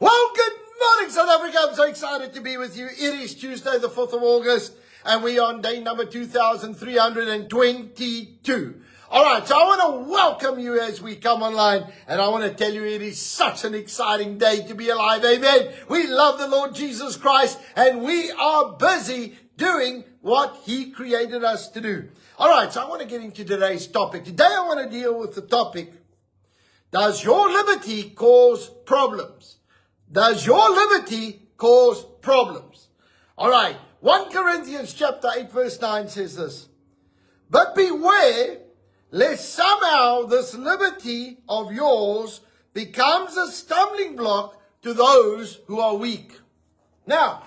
Well, good morning, South Africa. I'm so excited to be with you. It is Tuesday, the 4th of August, and we are on day number 2322. All right, so I want to welcome you as we come online, and I want to tell you it is such an exciting day to be alive. Amen. We love the Lord Jesus Christ, and we are busy doing what He created us to do. All right, so I want to get into today's topic. Today I want to deal with the topic, does your liberty cause problems? Does your liberty cause problems? All right. 1 Corinthians chapter 8 verse 9 says this. But beware lest somehow this liberty of yours becomes a stumbling block to those who are weak. Now,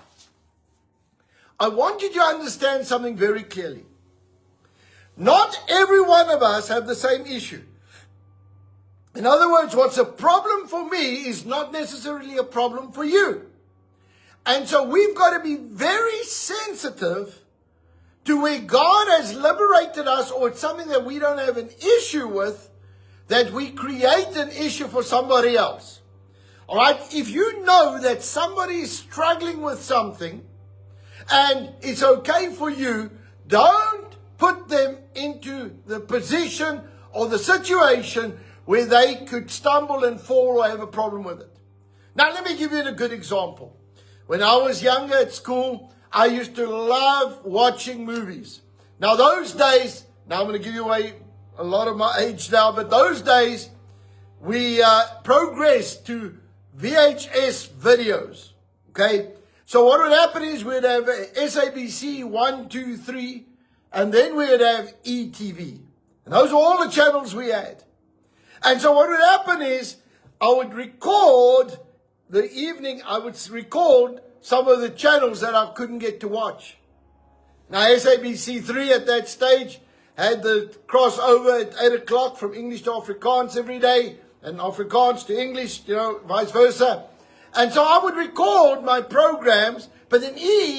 I want you to understand something very clearly. Not every one of us have the same issue. In other words, what's a problem for me is not necessarily a problem for you. And so we've got to be very sensitive to where God has liberated us, or it's something that we don't have an issue with, that we create an issue for somebody else. All right? If you know that somebody is struggling with something and it's okay for you, don't put them into the position or the situation where they could stumble and fall or have a problem with it. Now, let me give you a good example. When I was younger at school, I used to love watching movies. Now, those days, now I'm going to give you away a lot of my age now, but those days, we progressed to VHS videos, okay? So what would happen is we'd have SABC 1, 2, 3, and then we'd have ETV. And those were all the channels we had. And so what would happen is I would record the evening, I would record some of the channels that I couldn't get to watch. Now, SABC 3 at that stage had the crossover at 8 o'clock from English to Afrikaans every day, and Afrikaans to English, vice versa. And so I would record my programs, but then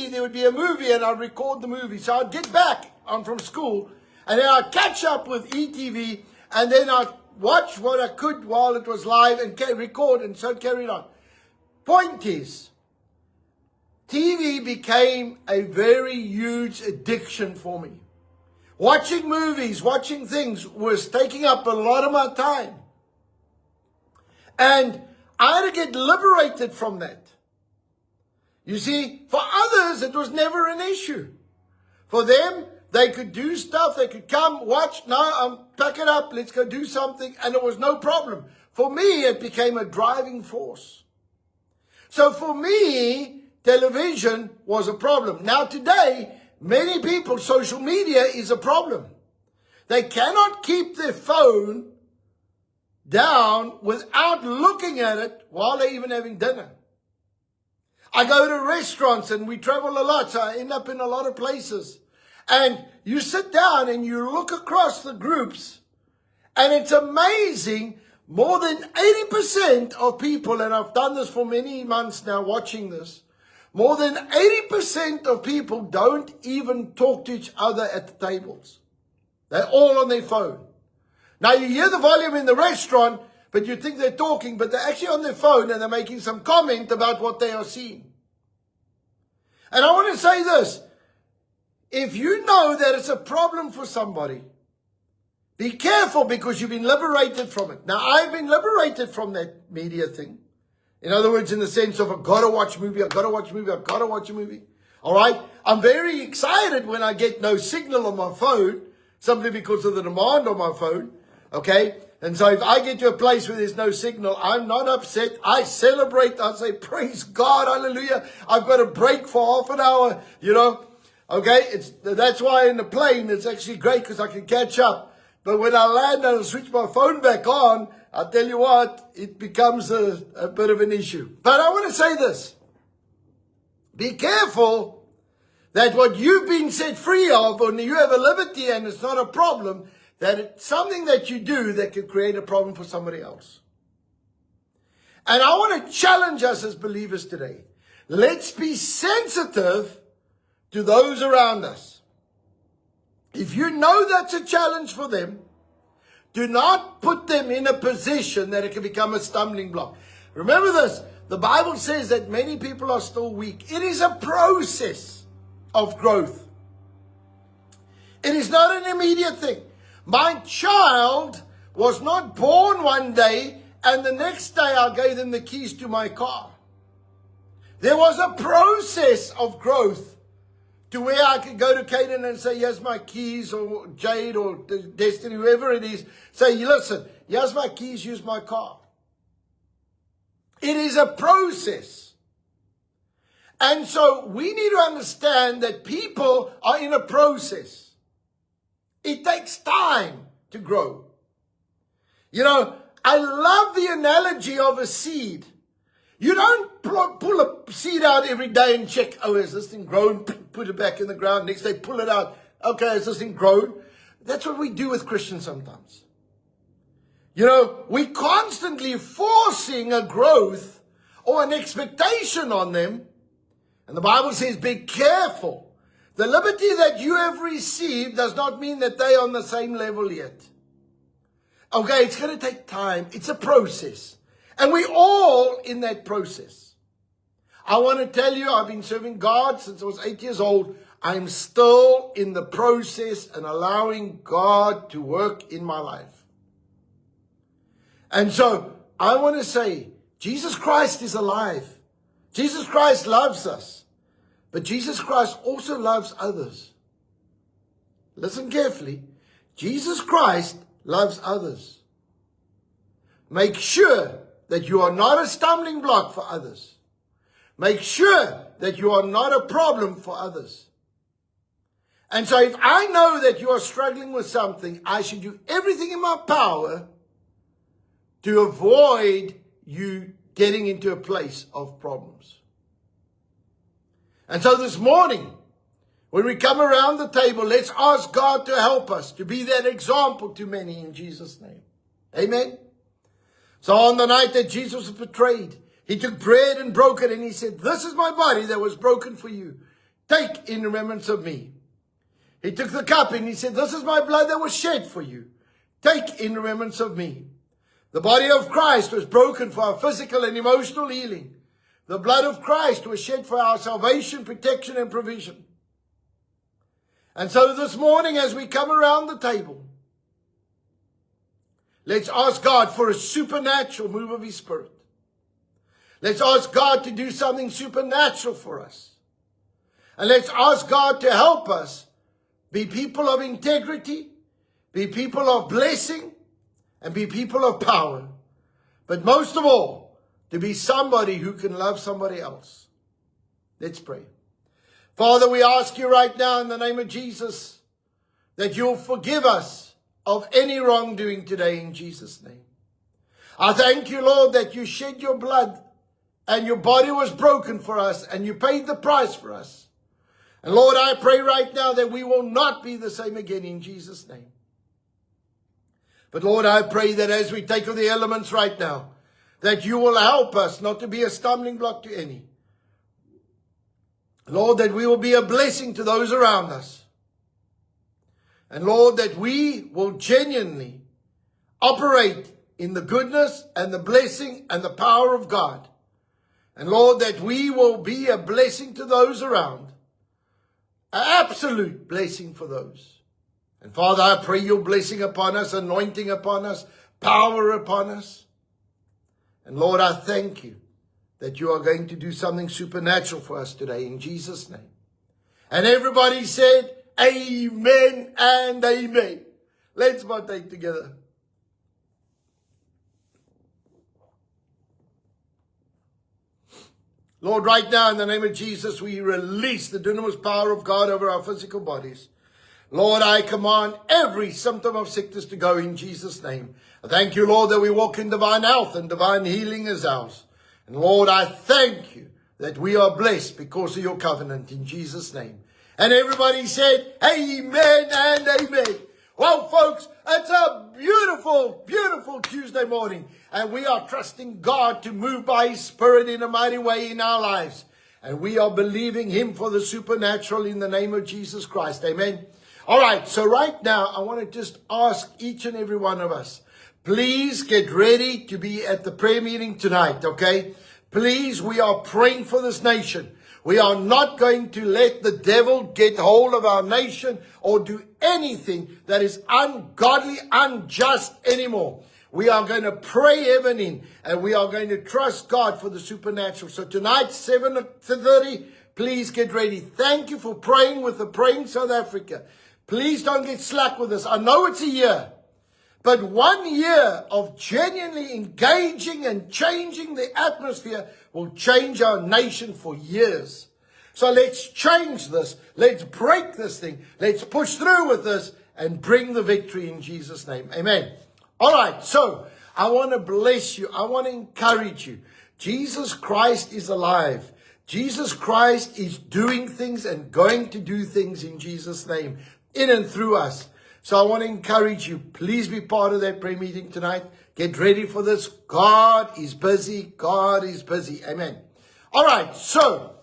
there would be a movie and I'd record the movie. So I'd get back from school, and then I'd catch up with ETV, and then I'd watch what I could while it was live and record, and so carried on. Point is, TV became a very huge addiction for me. Watching movies, watching things was taking up a lot of my time. And I had to get liberated from that. You see, for others, it was never an issue. For them, they could do stuff, they could come, watch, pack it up, let's go do something, and it was no problem. For me, it became a driving force. So for me, television was a problem. Now today, many people, social media is a problem. They cannot keep their phone down without looking at it while they're even having dinner. I go to restaurants and we travel a lot, so I end up in a lot of places. And you sit down and you look across the groups, and it's amazing, more than 80% of people, and I've done this for many months now watching this, more than 80% of people don't even talk to each other at the tables. They're all on their phone. Now you hear the volume in the restaurant, but you think they're talking, but they're actually on their phone and they're making some comment about what they are seeing. And I want to say this. If you know that it's a problem for somebody, be careful, because you've been liberated from it. Now, I've been liberated from that media thing. In other words, in the sense of, I've got to watch a movie, I've got to watch a movie, I've got to watch a movie. All right? I'm very excited when I get no signal on my phone, simply because of the demand on my phone. Okay? And so if I get to a place where there's no signal, I'm not upset. I celebrate. I say, praise God, hallelujah. I've got a break for half an hour, Okay? That's why in the plane, it's actually great, because I can catch up. But when I land and I switch my phone back on, I'll tell you what, it becomes a bit of an issue. But I want to say this. Be careful that what you've been set free of, when you have a liberty and it's not a problem, that it's something that you do that can create a problem for somebody else. And I want to challenge us as believers today. Let's be sensitive to those around us. If you know that's a challenge for them, do not put them in a position that it can become a stumbling block. Remember this, the Bible says that many people are still weak. It is a process of growth. It is not an immediate thing. My child was not born one day and the next day I gave them the keys to my car. There was a process of growth to where I could go to Caden and say, here's my keys, or Jade or Destiny, whoever it is. Say, listen, here's my keys, use my car. It is a process. And so we need to understand that people are in a process. It takes time to grow. You know, I love the analogy of a seed. You don't pull a seed out every day and check, oh, is this thing grown? Put it back in the ground. Next day, pull it out. Okay, is this thing grown? That's what we do with Christians sometimes. You know, we constantly forcing a growth or an expectation on them. And the Bible says, be careful. The liberty that you have received does not mean that they are on the same level yet. Okay, it's going to take time. It's a process. And we're all in that process. I want to tell you, I've been serving God since I was 8 years old. I'm still in the process and allowing God to work in my life. And so I want to say, Jesus Christ is alive. Jesus Christ loves us. But Jesus Christ also loves others. Listen carefully. Jesus Christ loves others. Make sure that you are not a stumbling block for others. Make sure that you are not a problem for others. And so if I know that you are struggling with something, I should do everything in my power to avoid you getting into a place of problems. And so this morning, when we come around the table, let's ask God to help us to be that example to many in Jesus' name. Amen. So on the night that Jesus was betrayed, he took bread and broke it and he said, this is my body that was broken for you. Take in remembrance of me. He took the cup and he said, this is my blood that was shed for you. Take in remembrance of me. The body of Christ was broken for our physical and emotional healing. The blood of Christ was shed for our salvation, protection, and provision. And so this morning, as we come around the table, let's ask God for a supernatural move of His Spirit. Let's ask God to do something supernatural for us. And let's ask God to help us be people of integrity, be people of blessing, and be people of power. But most of all, to be somebody who can love somebody else. Let's pray. Father, we ask you right now in the name of Jesus that you'll forgive us of any wrongdoing today in Jesus' name. I thank you, Lord, that you shed your blood and your body was broken for us and you paid the price for us. And Lord, I pray right now that we will not be the same again in Jesus' name. But Lord, I pray that as we take of the elements right now, that you will help us not to be a stumbling block to any. Lord, that we will be a blessing to those around us. And Lord, that we will genuinely operate in the goodness and the blessing and the power of God. And Lord, that we will be a blessing to those around. An absolute blessing for those. And Father, I pray your blessing upon us, anointing upon us, power upon us. And Lord, I thank you that you are going to do something supernatural for us today in Jesus' name. And everybody said, amen and amen. Let's partake together. Lord, right now in the name of Jesus, we release the dunamis power of God over our physical bodies. Lord, I command every symptom of sickness to go in Jesus' name. I thank you, Lord, that we walk in divine health and divine healing is ours. And Lord, I thank you that we are blessed because of your covenant in Jesus' name. And everybody said, amen and amen. Well, folks, it's a beautiful, beautiful Tuesday morning. And we are trusting God to move by His Spirit in a mighty way in our lives. And we are believing Him for the supernatural in the name of Jesus Christ. Amen. All right, so right now, I want to just ask each and every one of us, Please get ready to be at the prayer meeting tonight, okay? Please, we are praying for this nation. We are not going to let the devil get hold of our nation or do anything that is ungodly, unjust anymore. We are going to pray heaven in, and we are going to trust God for the supernatural. So tonight, 7:30, please get ready. Thank you for praying with the Praying South Africa. Please don't get slack with us. I know it's a year, but 1 year of genuinely engaging and changing the atmosphere will change our nation for years. So let's change this. Let's break this thing. Let's push through with this and bring the victory in Jesus' name. Amen. All right, so I want to bless you. I want to encourage you. Jesus Christ is alive. Jesus Christ is doing things and going to do things in Jesus' name, in and through us. So I want to encourage you. Please be part of that prayer meeting tonight. Get ready for this. God is busy. God is busy. Amen. All right, so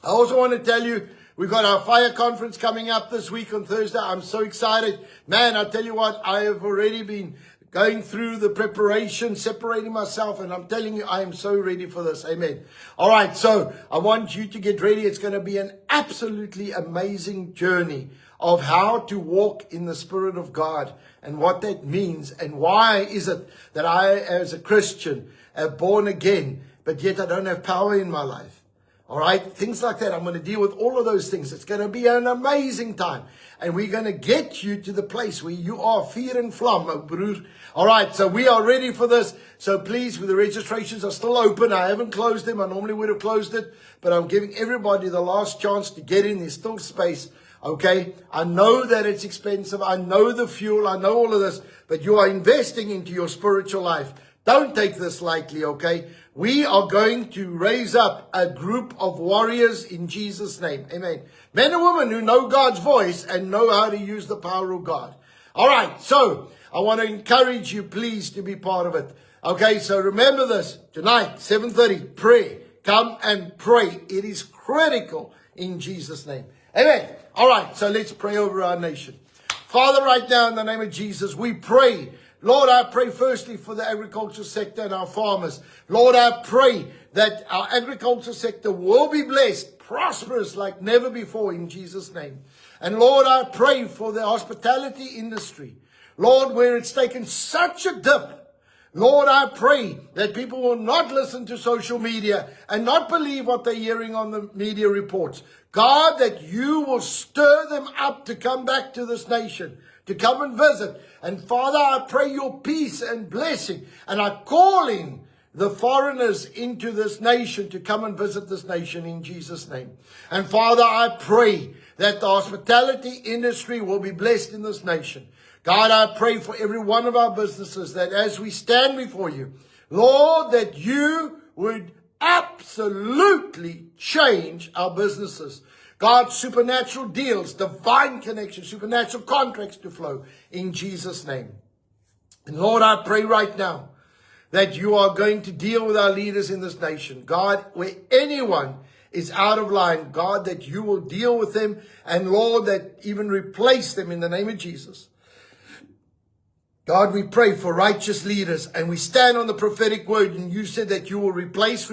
I also want to tell you, we've got our fire conference coming up this week on Thursday. I'm so excited. Man, I tell you what, I have already been going through the preparation, separating myself, and I'm telling you, I am so ready for this. Amen. All right, so I want you to get ready. It's going to be an absolutely amazing journey of how to walk in the Spirit of God and what that means, and why is it that I, as a Christian, am born again, but yet I don't have power in my life. All right, things like that. I'm going to deal with all of those things. It's going to be an amazing time. And we're going to get you to the place where you are fear and vlam, broer. All right, so we are ready for this. So please, the registrations are still open. I haven't closed them. I normally would have closed it, but I'm giving everybody the last chance to get in. There's still space. Okay, I know that it's expensive. I know the fuel. I know all of this, but you are investing into your spiritual life. Don't take this lightly, okay? We are going to raise up a group of warriors in Jesus' name. Amen. Men and women who know God's voice and know how to use the power of God. All right, so I want to encourage you, please, to be part of it. Okay, so remember this. Tonight, 7:30, pray. Come and pray. It is critical in Jesus' name. Amen. All right, so let's pray over our nation. Father, right now, in the name of Jesus, we pray. Lord, I pray firstly for the agriculture sector and our farmers. Lord, I pray that our agriculture sector will be blessed, prosperous like never before in Jesus' name. And Lord, I pray for the hospitality industry. Lord, where it's taken such a dip. Lord, I pray that people will not listen to social media and not believe what they're hearing on the media reports. God, that you will stir them up to come back to this nation, to come and visit. And Father, I pray your peace and blessing. And I call in the foreigners into this nation to come and visit this nation in Jesus' name. And Father, I pray that the hospitality industry will be blessed in this nation. God, I pray for every one of our businesses that as we stand before you, Lord, that you would absolutely change our businesses. God, supernatural deals, divine connections, supernatural contracts to flow in Jesus' name. And Lord, I pray right now that you are going to deal with our leaders in this nation. God, where anyone is out of line, God, that you will deal with them. And Lord, that even replace them in the name of Jesus. God, we pray for righteous leaders, and we stand on the prophetic word, and you said that you will replace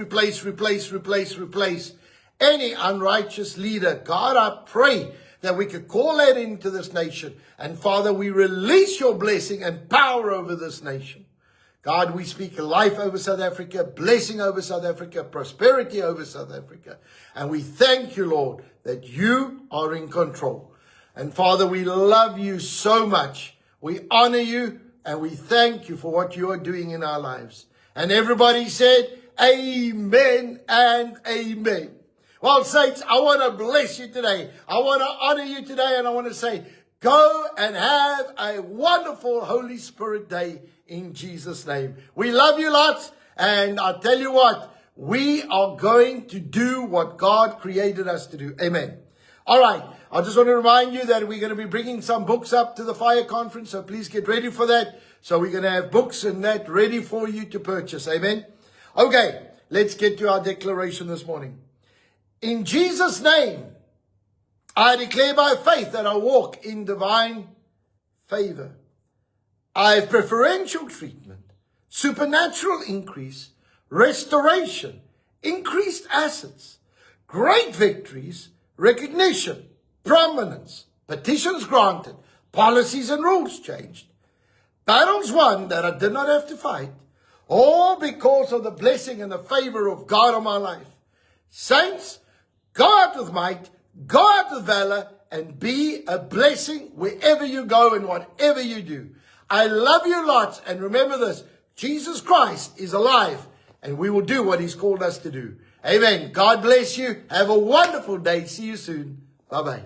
any unrighteous leader. God, I pray that we could call that into this nation. And Father, we release your blessing and power over this nation. God, we speak life over South Africa, blessing over South Africa, prosperity over South Africa. And we thank you, Lord, that you are in control. And Father, we love you so much. We honor you, and we thank you for what you are doing in our lives. And everybody said, amen and amen. Well, saints, I want to bless you today. I want to honor you today, and I want to say, go and have a wonderful Holy Spirit day in Jesus' name. We love you lots, and I tell you what, we are going to do what God created us to do. Amen. All right. I just want to remind you that we're going to be bringing some books up to the fire conference, so please get ready for that. So we're going to have books and that ready for you to purchase. Amen. Okay, let's get to our declaration this morning. In Jesus' name, I declare by faith that I walk in divine favor. I have preferential treatment, supernatural increase, restoration, increased assets, great victories, recognition, prominence, petitions granted, policies and rules changed, battles won that I did not have to fight, all because of the blessing and the favor of God on my life. Saints, go out with might, go out with valor, and be a blessing wherever you go and whatever you do. I love you lots, and remember this, Jesus Christ is alive, and we will do what he's called us to do. Amen. God bless you. Have a wonderful day. See you soon. Bye-bye.